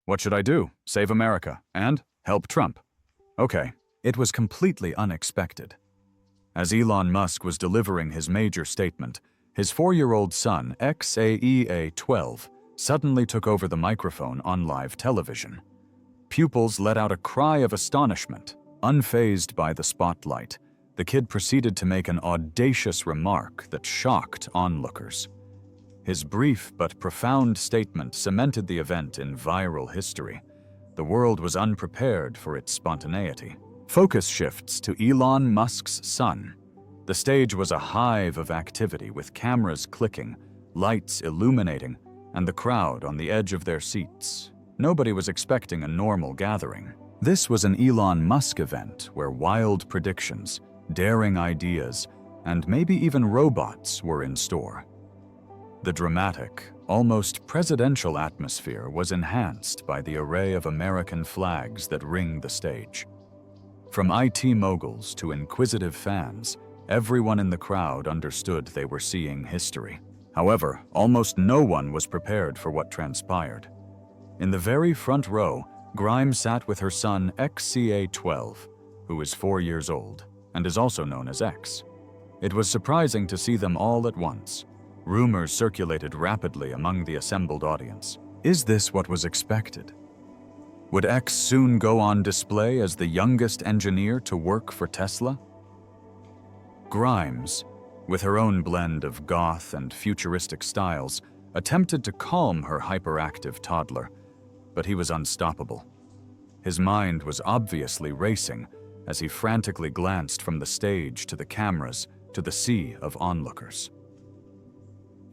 What should I do? Save America and help Trump. Okay. It was completely unexpected. As Elon Musk was delivering his major statement, his 4-year-old son, XAEA-12, suddenly took over the microphone on live television. Pupils let out a cry of astonishment. Unfazed by the spotlight, the kid proceeded to make an audacious remark that shocked onlookers. His brief but profound statement cemented the event in viral history. The world was unprepared for its spontaneity. Focus shifts to Elon Musk's son. The stage was a hive of activity with cameras clicking, lights illuminating, and the crowd on the edge of their seats. Nobody was expecting a normal gathering. This was an Elon Musk event where wild predictions, daring ideas, and maybe even robots were in store. The dramatic, almost presidential atmosphere was enhanced by the array of American flags that ring the stage. From IT moguls to inquisitive fans, everyone in the crowd understood they were seeing history. However, almost no one was prepared for what transpired. In the very front row, Grimes sat with her son XCA-12, who is 4 years old and is also known as X. It was surprising to see them all at once. Rumors circulated rapidly among the assembled audience. Is this what was expected? Would X soon go on display as the youngest engineer to work for Tesla? Grimes, with her own blend of goth and futuristic styles, attempted to calm her hyperactive toddler, but he was unstoppable. His mind was obviously racing as he frantically glanced from the stage to the cameras to the sea of onlookers.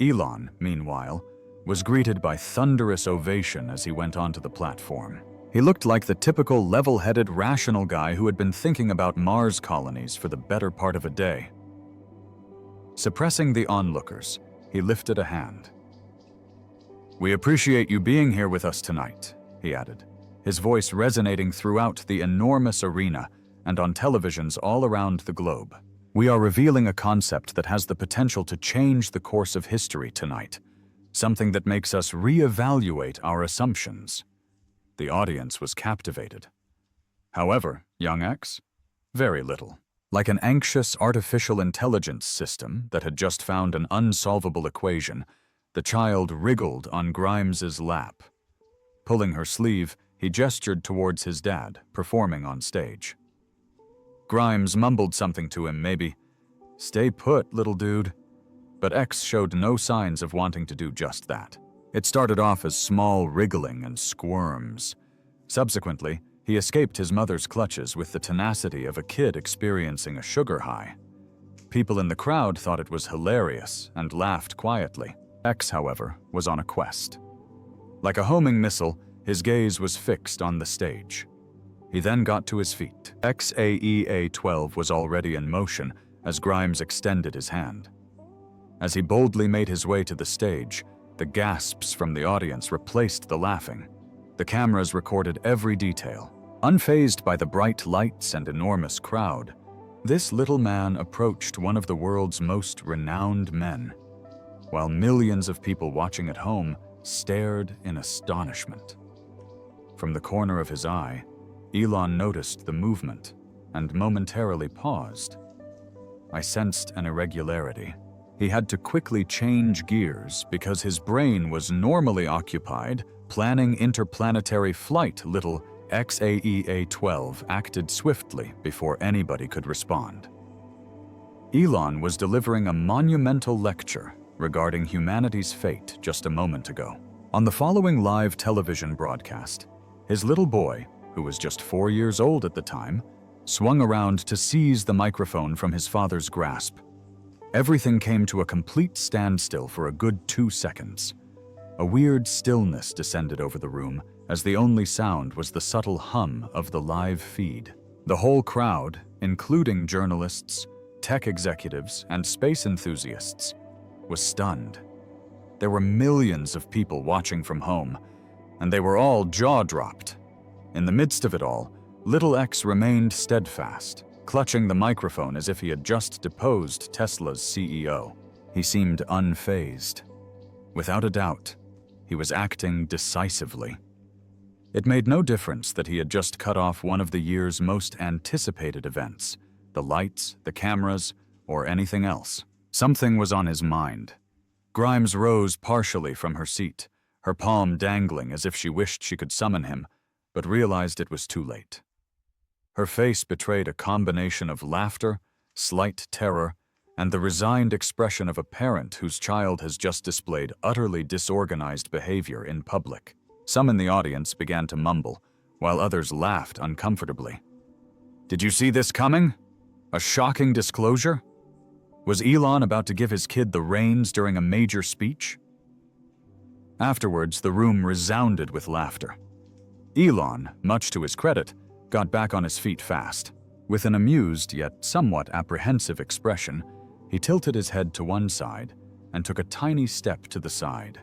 Elon, meanwhile, was greeted by thunderous ovation as he went onto the platform. He looked like the typical level-headed, rational guy who had been thinking about Mars colonies for the better part of a day. Suppressing the onlookers, he lifted a hand. "We appreciate you being here with us tonight," he added, his voice resonating throughout the enormous arena and on televisions all around the globe. "We are revealing a concept that has the potential to change the course of history tonight, something that makes us reevaluate our assumptions." The audience was captivated. However, young X? Very little. Like an anxious artificial intelligence system that had just found an unsolvable equation, the child wriggled on Grimes's lap. Pulling her sleeve, he gestured towards his dad, performing on stage. Grimes mumbled something to him, maybe, "Stay put, little dude." But X showed no signs of wanting to do just that. It started off as small wriggling and squirms. Subsequently, he escaped his mother's clutches with the tenacity of a kid experiencing a sugar high. People in the crowd thought it was hilarious and laughed quietly. X, however, was on a quest. Like a homing missile, his gaze was fixed on the stage. He then got to his feet. XAEA-12 was already in motion as Grimes extended his hand. As he boldly made his way to the stage, the gasps from the audience replaced the laughing. The cameras recorded every detail. Unfazed by the bright lights and enormous crowd, this little man approached one of the world's most renowned men, while millions of people watching at home stared in astonishment. From the corner of his eye, Elon noticed the movement and momentarily paused. I sensed an irregularity. He had to quickly change gears because his brain was normally occupied planning interplanetary flight. Little XAEA-12 acted swiftly before anybody could respond. Elon was delivering a monumental lecture regarding humanity's fate just a moment ago. On the following live television broadcast, his little boy, who was just 4 years old at the time, swung around to seize the microphone from his father's grasp. Everything came to a complete standstill for a good 2 seconds. A weird stillness descended over the room as the only sound was the subtle hum of the live feed. The whole crowd, including journalists, tech executives, and space enthusiasts, was stunned. There were millions of people watching from home, and they were all jaw-dropped. In the midst of it all, little X remained steadfast, clutching the microphone as if he had just deposed Tesla's CEO. He seemed unfazed. Without a doubt, he was acting decisively. It made no difference that he had just cut off one of the year's most anticipated events, the lights, the cameras, or anything else. Something was on his mind. Grimes rose partially from her seat, her palm dangling as if she wished she could summon him, but realized it was too late. Her face betrayed a combination of laughter, slight terror, and the resigned expression of a parent whose child has just displayed utterly disorganized behavior in public. Some in the audience began to mumble, while others laughed uncomfortably. Did you see this coming? A shocking disclosure? Was Elon about to give his kid the reins during a major speech? Afterwards, the room resounded with laughter. Elon, much to his credit, got back on his feet fast. With an amused yet somewhat apprehensive expression, he tilted his head to one side and took a tiny step to the side.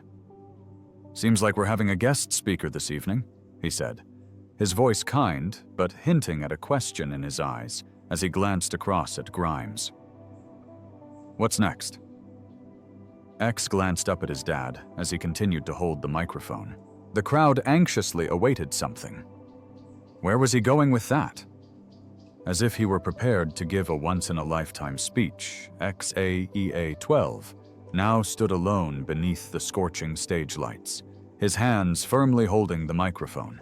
"Seems like we're having a guest speaker this evening," he said, his voice kind but hinting at a question in his eyes as he glanced across at Grimes. "What's next?" X glanced up at his dad as he continued to hold the microphone. The crowd anxiously awaited something. Where was he going with that? As if he were prepared to give a once-in-a-lifetime speech, XAEA-12 now stood alone beneath the scorching stage lights, his hands firmly holding the microphone.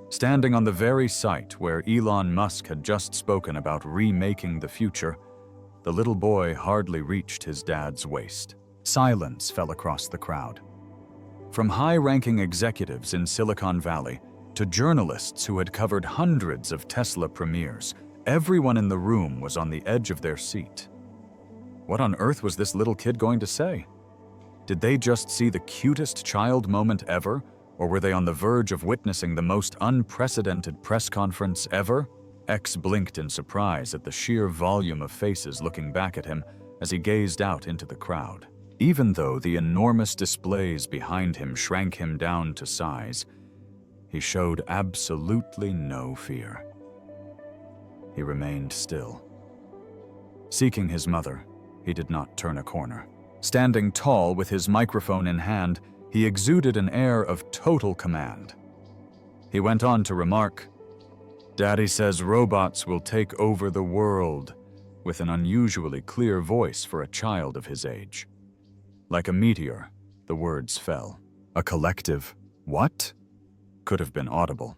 Standing on the very site where Elon Musk had just spoken about remaking the future, the little boy hardly reached his dad's waist. Silence fell across the crowd. From high-ranking executives in Silicon Valley to journalists who had covered hundreds of Tesla premieres, everyone in the room was on the edge of their seat. What on earth was this little kid going to say? Did they just see the cutest child moment ever, or were they on the verge of witnessing the most unprecedented press conference ever? X blinked in surprise at the sheer volume of faces looking back at him as he gazed out into the crowd. Even though the enormous displays behind him shrank him down to size, he showed absolutely no fear. He remained still. Seeking his mother, he did not turn a corner. Standing tall with his microphone in hand, he exuded an air of total command. He went on to remark, "Daddy says robots will take over the world," with an unusually clear voice for a child of his age. Like a meteor, the words fell. A collective "what?" could have been audible.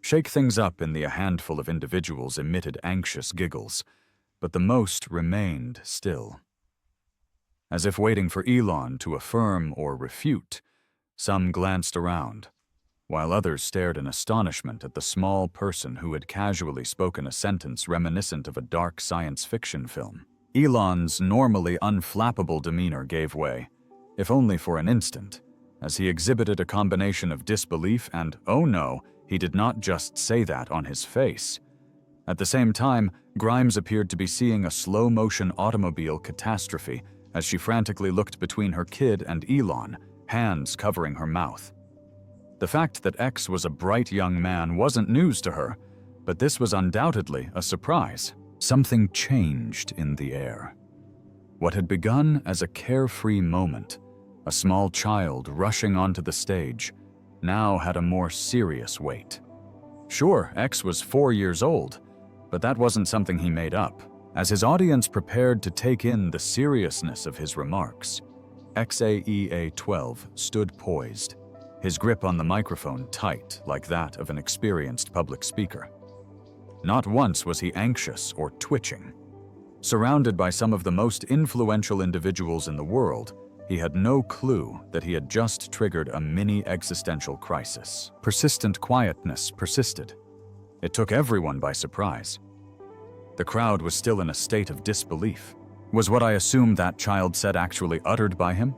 Shake things up in a handful of individuals emitted anxious giggles, but the most remained still. As if waiting for Elon to affirm or refute, some glanced around, while others stared in astonishment at the small person who had casually spoken a sentence reminiscent of a dark science fiction film. Elon's normally unflappable demeanor gave way, if only for an instant, as he exhibited a combination of disbelief and, oh no, he did not just say that on his face. At the same time, Grimes appeared to be seeing a slow-motion automobile catastrophe as she frantically looked between her kid and Elon, hands covering her mouth. The fact that X was a bright young man wasn't news to her, but this was undoubtedly a surprise. Something changed in the air. What had begun as a carefree moment, a small child rushing onto the stage, now had a more serious weight. Sure, X was 4 years old, but that wasn't something he made up. As his audience prepared to take in the seriousness of his remarks, XAEA-12 stood poised, his grip on the microphone tight like that of an experienced public speaker. Not once was he anxious or twitching. Surrounded by some of the most influential individuals in the world, he had no clue that he had just triggered a mini existential crisis. Persistent quietness persisted. It took everyone by surprise. The crowd was still in a state of disbelief. Was what I assumed that child said actually uttered by him?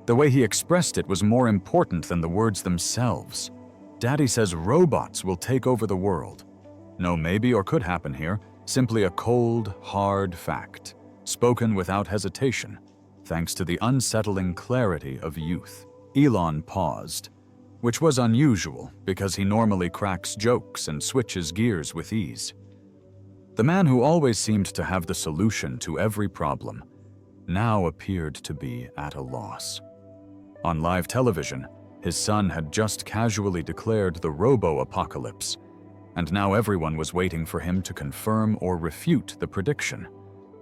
The way he expressed it was more important than the words themselves. Daddy says robots will take over the world. No maybe or could happen here, simply a cold, hard fact, spoken without hesitation, thanks to the unsettling clarity of youth. Elon paused, which was unusual because he normally cracks jokes and switches gears with ease. The man who always seemed to have the solution to every problem now appeared to be at a loss. On live television, His son had just casually declared the robo-apocalypse, and now everyone was waiting for him to confirm or refute the prediction,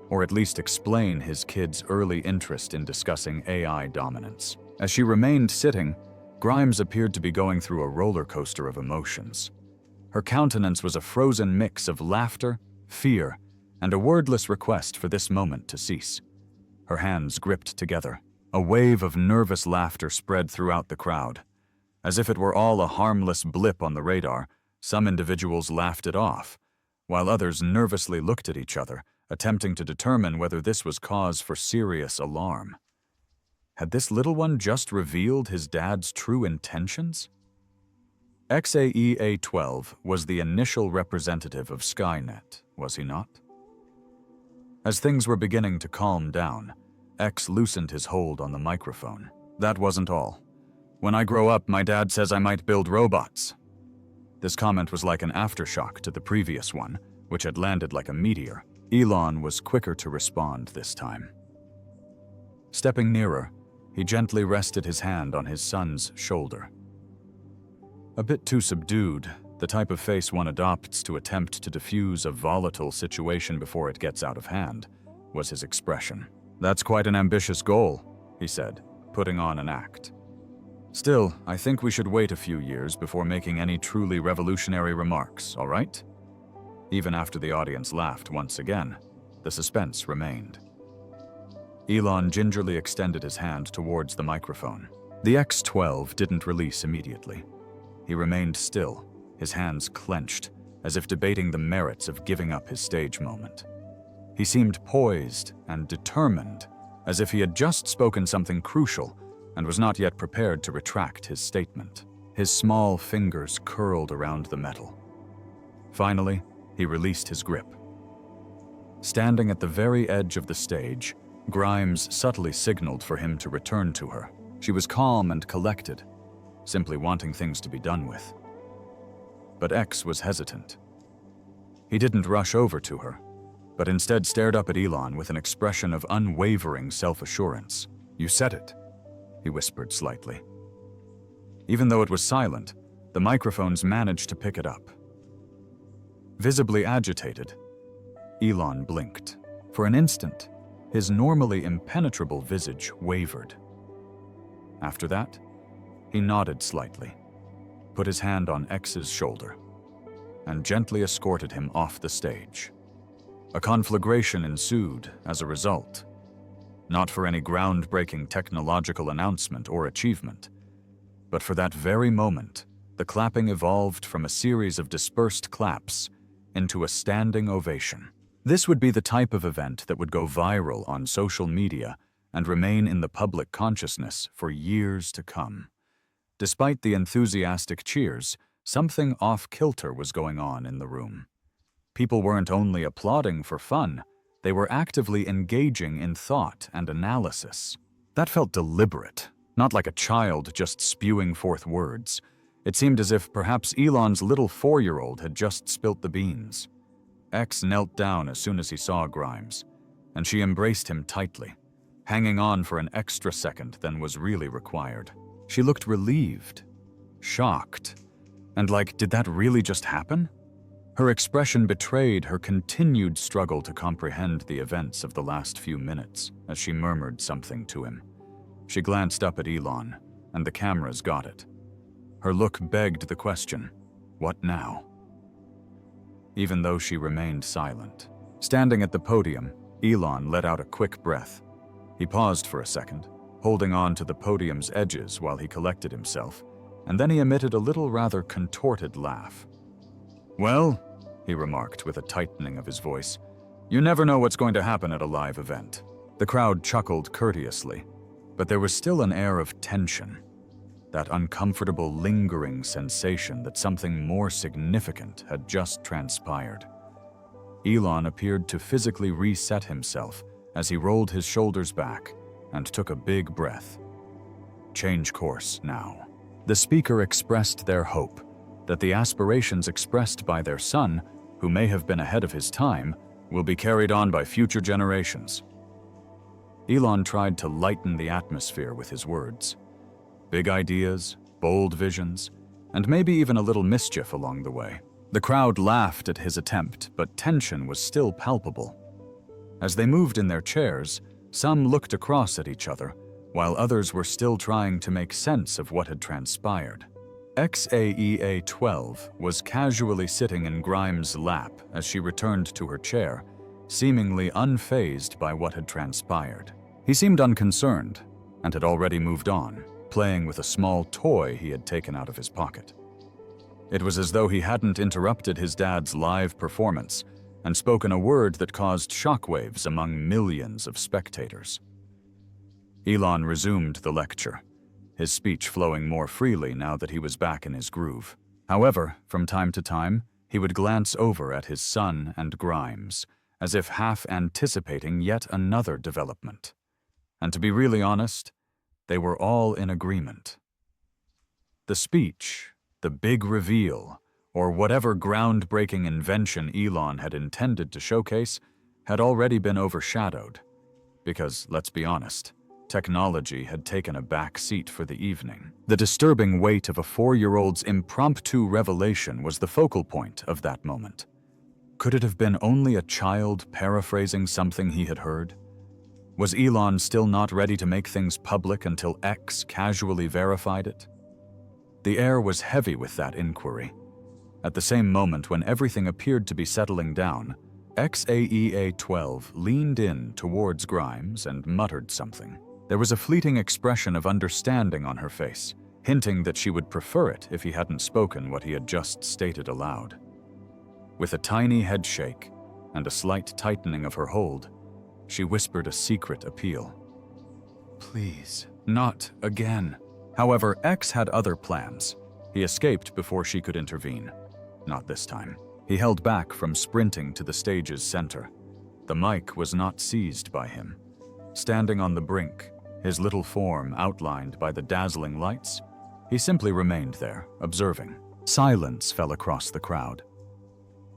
or at least explain his kid's early interest in discussing AI dominance. As she remained sitting, Grimes appeared to be going through a roller coaster of emotions. Her countenance was a frozen mix of laughter, fear, and a wordless request for this moment to cease. Her hands gripped together. A wave of nervous laughter spread throughout the crowd. As if it were all a harmless blip on the radar, some individuals laughed it off, while others nervously looked at each other, attempting to determine whether this was cause for serious alarm. Had this little one just revealed his dad's true intentions? XAEA-12 was the initial representative of Skynet, was he not? As things were beginning to calm down, X loosened his hold on the microphone. That wasn't all. When I grow up, my dad says I might build robots. This comment was like an aftershock to the previous one, which had landed like a meteor. Elon was quicker to respond this time. Stepping nearer, he gently rested his hand on his son's shoulder. A bit too subdued, the type of face one adopts to attempt to diffuse a volatile situation before it gets out of hand, was his expression. That's quite an ambitious goal, he said, putting on an act. Still, I think we should wait a few years before making any truly revolutionary remarks, all right? Even after the audience laughed once again, the suspense remained. Elon gingerly extended his hand towards the microphone. The X-12 didn't release immediately. He remained still, his hands clenched, as if debating the merits of giving up his stage moment. He seemed poised and determined, as if he had just spoken something crucial and was not yet prepared to retract his statement. His small fingers curled around the metal. Finally, he released his grip. Standing at the very edge of the stage, Grimes subtly signaled for him to return to her. She was calm and collected, simply wanting things to be done with. But X was hesitant. He didn't rush over to her, but instead stared up at Elon with an expression of unwavering self-assurance. "You said it," he whispered slightly. Even though it was silent, the microphones managed to pick it up. Visibly agitated, Elon blinked. For an instant, his normally impenetrable visage wavered. After that, he nodded slightly, put his hand on X's shoulder, and gently escorted him off the stage. A conflagration ensued as a result, not for any groundbreaking technological announcement or achievement, but for that very moment, the clapping evolved from a series of dispersed claps into a standing ovation. This would be the type of event that would go viral on social media and remain in the public consciousness for years to come. Despite the enthusiastic cheers, something off-kilter was going on in the room. People weren't only applauding for fun, they were actively engaging in thought and analysis. That felt deliberate, not like a child just spewing forth words. It seemed as if perhaps Elon's little 4-year-old had just spilt the beans. X knelt down as soon as he saw Grimes, and she embraced him tightly, hanging on for an extra second than was really required. She looked relieved, shocked, and like, did that really just happen? Her expression betrayed her continued struggle to comprehend the events of the last few minutes as she murmured something to him. She glanced up at Elon, and the cameras got it. Her look begged the question, what now? Even though she remained silent. Standing at the podium, Elon let out a quick breath. He paused for a second, holding on to the podium's edges while he collected himself, and then he emitted a little rather contorted laugh. "Well," he remarked with a tightening of his voice, "you never know what's going to happen at a live event." The crowd chuckled courteously, but there was still an air of tension, that uncomfortable lingering sensation that something more significant had just transpired. Elon appeared to physically reset himself as he rolled his shoulders back and took a big breath. Change course now. The speaker expressed their hope that the aspirations expressed by their son, who may have been ahead of his time, will be carried on by future generations. Elon tried to lighten the atmosphere with his words. Big ideas, bold visions, and maybe even a little mischief along the way. The crowd laughed at his attempt, but tension was still palpable. As they moved in their chairs, some looked across at each other, while others were still trying to make sense of what had transpired. XAEA-12 was casually sitting in Grimes' lap as she returned to her chair, seemingly unfazed by what had transpired. He seemed unconcerned and had already moved on, playing with a small toy he had taken out of his pocket. It was as though he hadn't interrupted his dad's live performance and spoken a word that caused shockwaves among millions of spectators. Elon resumed the lecture, his speech flowing more freely now that he was back in his groove. However, from time to time, he would glance over at his son and Grimes, as if half anticipating yet another development. And to be really honest, they were all in agreement. The speech, the big reveal, or whatever groundbreaking invention Elon had intended to showcase, had already been overshadowed. Because, let's be honest, technology had taken a back seat for the evening. The disturbing weight of a 4-year-old's impromptu revelation was the focal point of that moment. Could it have been only a child paraphrasing something he had heard? Was Elon still not ready to make things public until X casually verified it? The air was heavy with that inquiry. At the same moment when everything appeared to be settling down, XAEA-12 leaned in towards Grimes and muttered something. There was a fleeting expression of understanding on her face, hinting that she would prefer it if he hadn't spoken what he had just stated aloud. With a tiny head shake and a slight tightening of her hold, she whispered a secret appeal. "Please, not again." However, X had other plans. He escaped before she could intervene. Not this time. He held back from sprinting to the stage's center. The mic was not seized by him. Standing on the brink, his little form outlined by the dazzling lights, he simply remained there, observing. Silence fell across the crowd.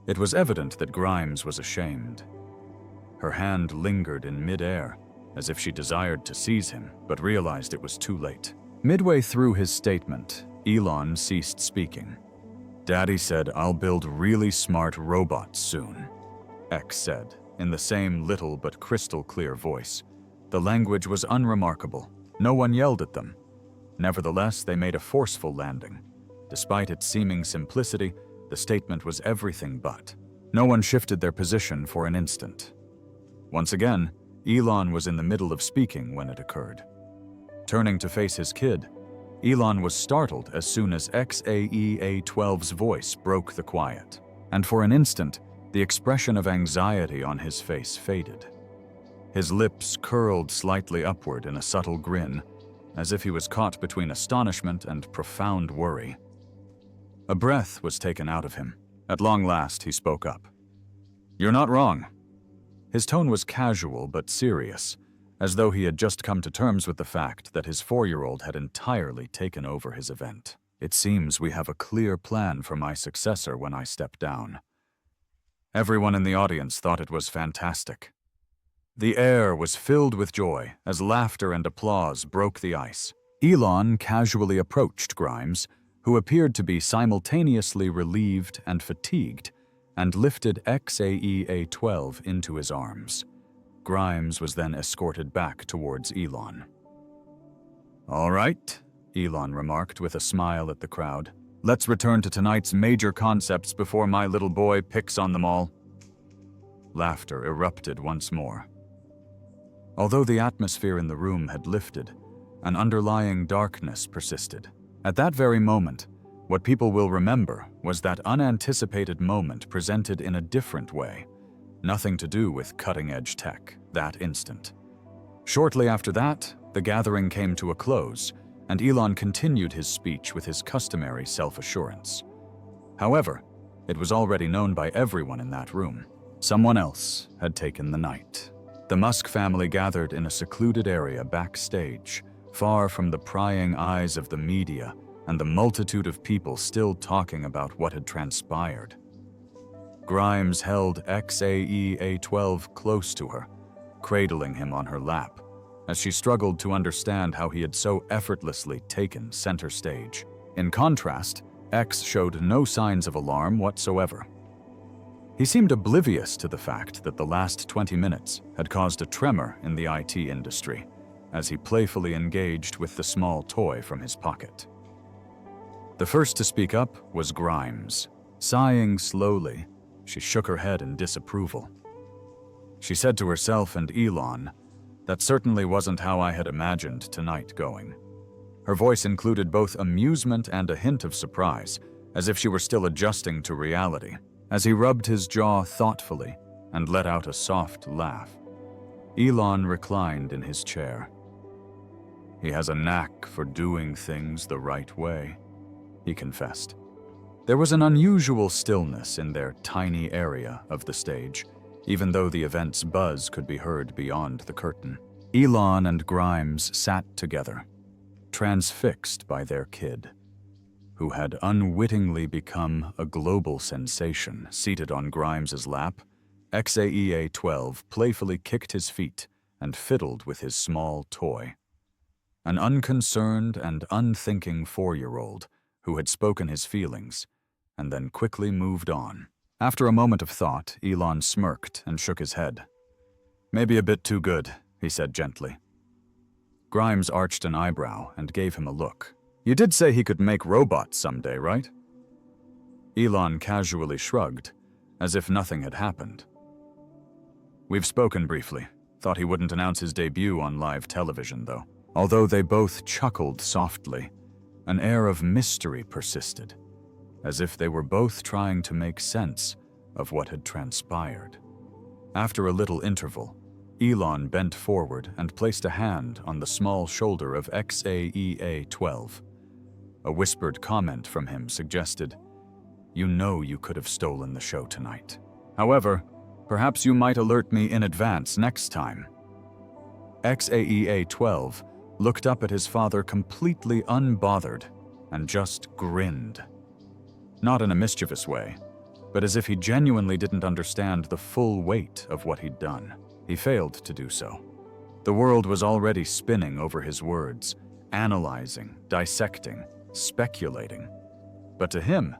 It was evident that Grimes was ashamed. Her hand lingered in midair, as if she desired to seize him, but realized it was too late. Midway through his statement, Elon ceased speaking. "Daddy said I'll build really smart robots soon," X said, in the same little but crystal clear voice. The language was unremarkable. No one yelled at them. Nevertheless, they made a forceful landing. Despite its seeming simplicity, the statement was everything but. No one shifted their position for an instant. Once again, Elon was in the middle of speaking when it occurred. Turning to face his kid, Elon was startled as soon as XAEA-12's voice broke the quiet. And for an instant, the expression of anxiety on his face faded. His lips curled slightly upward in a subtle grin, as if he was caught between astonishment and profound worry. A breath was taken out of him. At long last, he spoke up. "You're not wrong." His tone was casual but serious, as though he had just come to terms with the fact that his 4-year-old had entirely taken over his event. "It seems we have a clear plan for my successor when I step down." Everyone in the audience thought it was fantastic. The air was filled with joy as laughter and applause broke the ice. Elon casually approached Grimes, who appeared to be simultaneously relieved and fatigued, and lifted XAEA-12 into his arms. Grimes was then escorted back towards Elon. "All right," Elon remarked with a smile at the crowd. "Let's return to tonight's major concepts before my little boy picks on them all." Laughter erupted once more. Although the atmosphere in the room had lifted, an underlying darkness persisted. At that very moment, what people will remember was that unanticipated moment presented in a different way. Nothing to do with cutting-edge tech, that instant. Shortly after that, the gathering came to a close, and Elon continued his speech with his customary self-assurance. However, it was already known by everyone in that room. Someone else had taken the night. The Musk family gathered in a secluded area backstage, far from the prying eyes of the media and the multitude of people still talking about what had transpired. Grimes held XAEA-12 close to her, cradling him on her lap, as she struggled to understand how he had so effortlessly taken center stage. In contrast, X showed no signs of alarm whatsoever. He seemed oblivious to the fact that the last 20 minutes had caused a tremor in the IT industry, as he playfully engaged with the small toy from his pocket. The first to speak up was Grimes. Sighing slowly, she shook her head in disapproval. She said to herself and Elon, "That certainly wasn't how I had imagined tonight going." Her voice included both amusement and a hint of surprise, as if she were still adjusting to reality. As he rubbed his jaw thoughtfully and let out a soft laugh, Elon reclined in his chair. "He has a knack for doing things the right way," he confessed. There was an unusual stillness in their tiny area of the stage, even though the event's buzz could be heard beyond the curtain. Elon and Grimes sat together, transfixed by their kid, who had unwittingly become a global sensation. Seated on Grimes's lap, XAEA-12 playfully kicked his feet and fiddled with his small toy. An unconcerned and unthinking 4-year-old who had spoken his feelings and then quickly moved on. After a moment of thought, Elon smirked and shook his head. "Maybe a bit too good," he said gently. Grimes arched an eyebrow and gave him a look. "You did say he could make robots someday, right?" Elon casually shrugged, as if nothing had happened. "We've spoken briefly. Thought he wouldn't announce his debut on live television, though." Although they both chuckled softly, an air of mystery persisted, as if they were both trying to make sense of what had transpired. After a little interval, Elon bent forward and placed a hand on the small shoulder of XAEA-12. A whispered comment from him suggested, "You know you could have stolen the show tonight. However, perhaps you might alert me in advance next time." XAEA-12 looked up at his father completely unbothered and just grinned. Not in a mischievous way, but as if he genuinely didn't understand the full weight of what he'd done. He failed to do so. The world was already spinning over his words, analyzing, dissecting, speculating. But to him,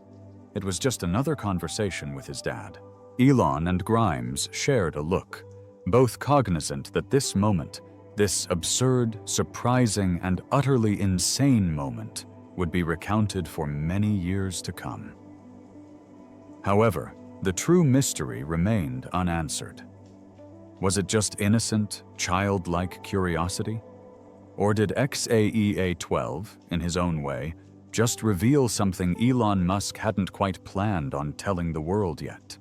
it was just another conversation with his dad. Elon and Grimes shared a look, both cognizant that this moment, this absurd, surprising, and utterly insane moment, would be recounted for many years to come. However, the true mystery remained unanswered. Was it just innocent, childlike curiosity? Or did XAEA-12, in his own way, just reveal something Elon Musk hadn't quite planned on telling the world yet?